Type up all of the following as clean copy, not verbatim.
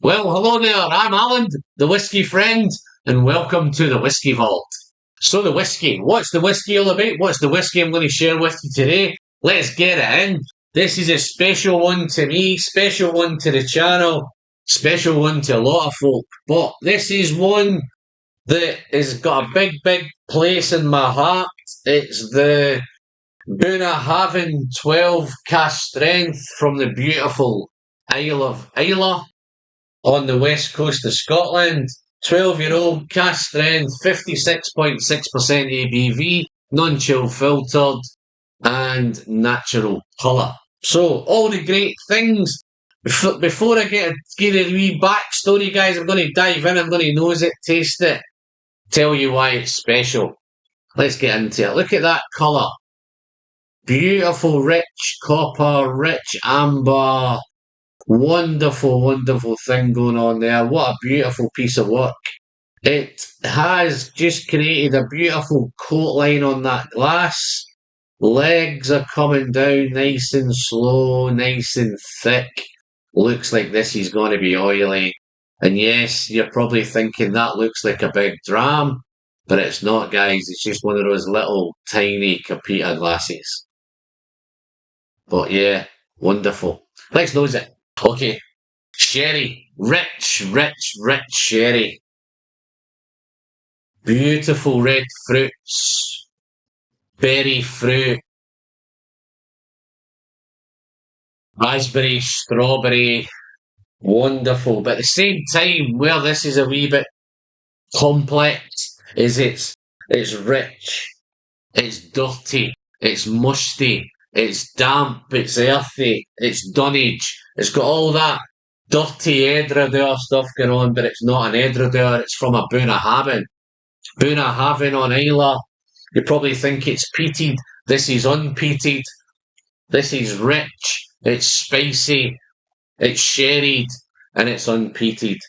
Well, hello there. I'm Alan, the whiskey friend, and welcome to the Whiskey Vault. So, the whiskey. What's the whiskey all about? What's the whiskey I'm going to share with you today? Let's get it in. This is a special one to me, special one to the channel, special one to a lot of folk. But this is one that has got a big place in my heart. It's the Bunnahabhain 12 cask strength from the beautiful Isle of Islay on the west coast of Scotland. 12-year-old cask strength, 56.6% ABV, non-chill filtered, and natural colour. So, all the great things. Before I give a wee backstory, guys, I'm going to dive in, I'm going to nose it, taste it, tell you why it's special. Let's get into it. Look at that colour. Beautiful, rich copper, rich amber. Wonderful thing going on there. What a beautiful piece of work. It has just created a beautiful coat line on that glass. Legs are coming down nice and slow, nice and thick. Looks like this is going to be oily. And yes, you're probably thinking that looks like a big dram, but it's not, guys. It's just one of those little tiny Capita glasses. But yeah, wonderful. Let's nose it. Okay. Sherry. Rich sherry. Beautiful red fruits. Berry fruit. Raspberry, strawberry. Wonderful. But at the same time, where this is a wee bit complex, is it's rich. It's dirty. It's musty. It's damp. It's earthy. It's dunnage. It's got all that dirty Edredure stuff going on, but it's not an Edredure. It's from a Bunnahabhain. Bunnahabhain on Islay. You probably think it's peated. This is unpeated. This is rich. It's spicy. It's sherried. And it's unpeated.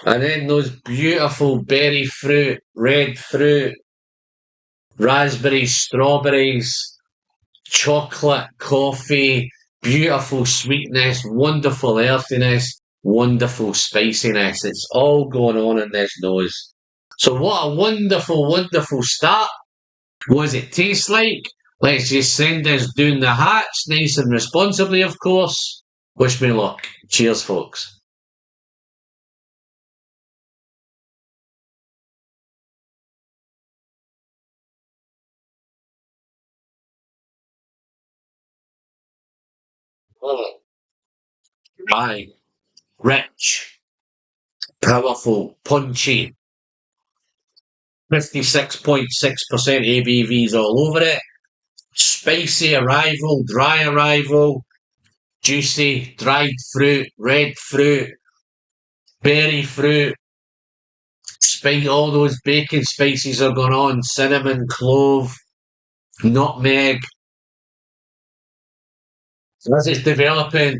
And then those beautiful berry fruit, red fruit, raspberries, strawberries, chocolate, coffee, beautiful sweetness, wonderful earthiness, wonderful spiciness. It's all going on in this nose. So what a wonderful start. What does it taste like? Let's just send us down the hatch, nice and responsibly, of course. Wish me luck. Cheers, folks. Aye. Rich, powerful, punchy. 56.6% ABVs all over it. Spicy arrival, dry arrival, juicy, dried fruit, red fruit, berry fruit, all those baking spices are going on, cinnamon, clove, nutmeg. As it's developing,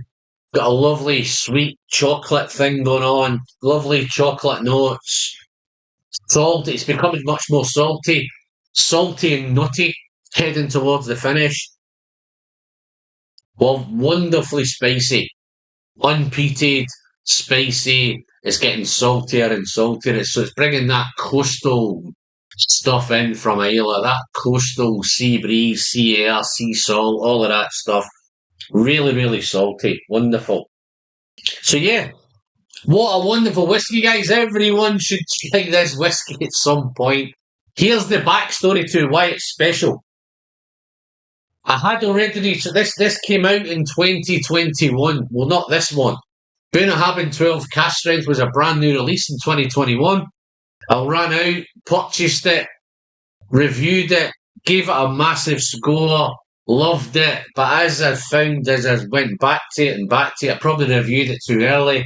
got a lovely sweet chocolate thing going on, lovely chocolate notes. Salty, it's becoming much more salty and nutty, heading towards the finish. Well, wonderfully spicy, unpeated, spicy. It's getting saltier and saltier. So it's bringing that coastal stuff in from Islay, that coastal sea breeze, sea air, sea salt, all of that stuff. Really salty. Wonderful. So yeah, what a wonderful whiskey, guys. Everyone should try this whiskey at some point. Here's the backstory to why it's special. I had already, so this came out in 2021. Well, not this one. Bunnahabhain 12 cask strength was a brand new release in 2021. I ran out, purchased it, reviewed it, gave it a massive score, loved it. But as I found, as I went back to it, I probably reviewed it too early.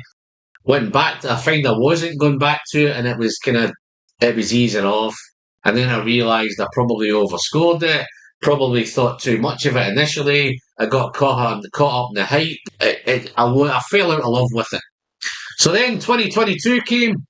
Went back to, I found I wasn't going back to it, and it was easing off. And then I realised I probably overscored it. Probably thought too much of it initially. I got caught up in the hype. I fell out of love with it. So then 2022 came.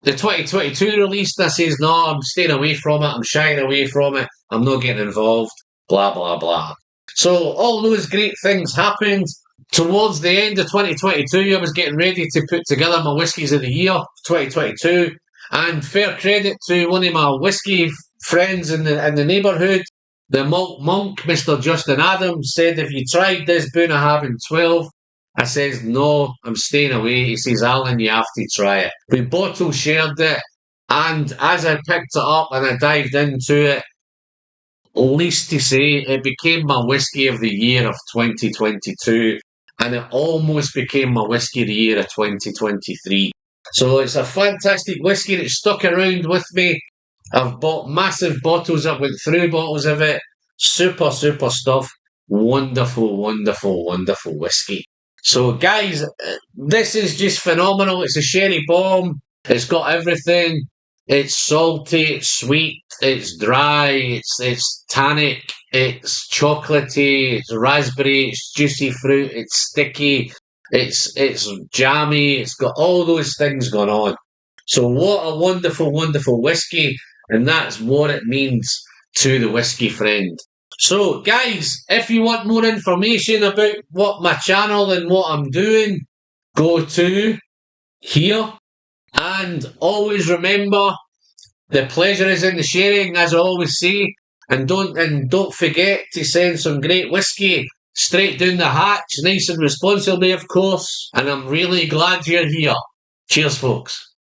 The 2022 release, I says, no, I'm staying away from it. I'm shying away from it. I'm not getting involved. Blah, blah, blah. So all those great things happened. Towards the end of 2022, I was getting ready to put together my whiskies of the year, 2022, and fair credit to one of my whiskey friends in the neighbourhood, the malt monk, Mr. Justin Adams, said, "If you tried this Bunnahabhain 12," I says, "No, I'm staying away." He says, "Alan, you have to try it." We bottle shared it, and as I picked it up and I dived into it, least to say, it became my whiskey of the year of 2022, and it almost became my whiskey of the year of 2023. So it's a fantastic whiskey that stuck around with me. I've bought massive bottles. I've went through bottles of it. Super, super stuff. Wonderful, wonderful, wonderful whiskey. So, guys, this is just phenomenal. It's a sherry bomb. It's got everything. It's salty, it's sweet, it's dry, it's tannic, it's chocolatey, it's raspberry, it's juicy fruit, it's sticky, it's jammy, it's got all those things going on. So what a wonderful, wonderful whiskey, and that's what it means to the whiskey friend. So guys, if you want more information about what my channel and what I'm doing, go to here. And always remember, the pleasure is in the sharing, as I always say. And don't forget to send some great whiskey straight down the hatch, nice and responsibly, of course. And I'm really glad you're here. Cheers, folks.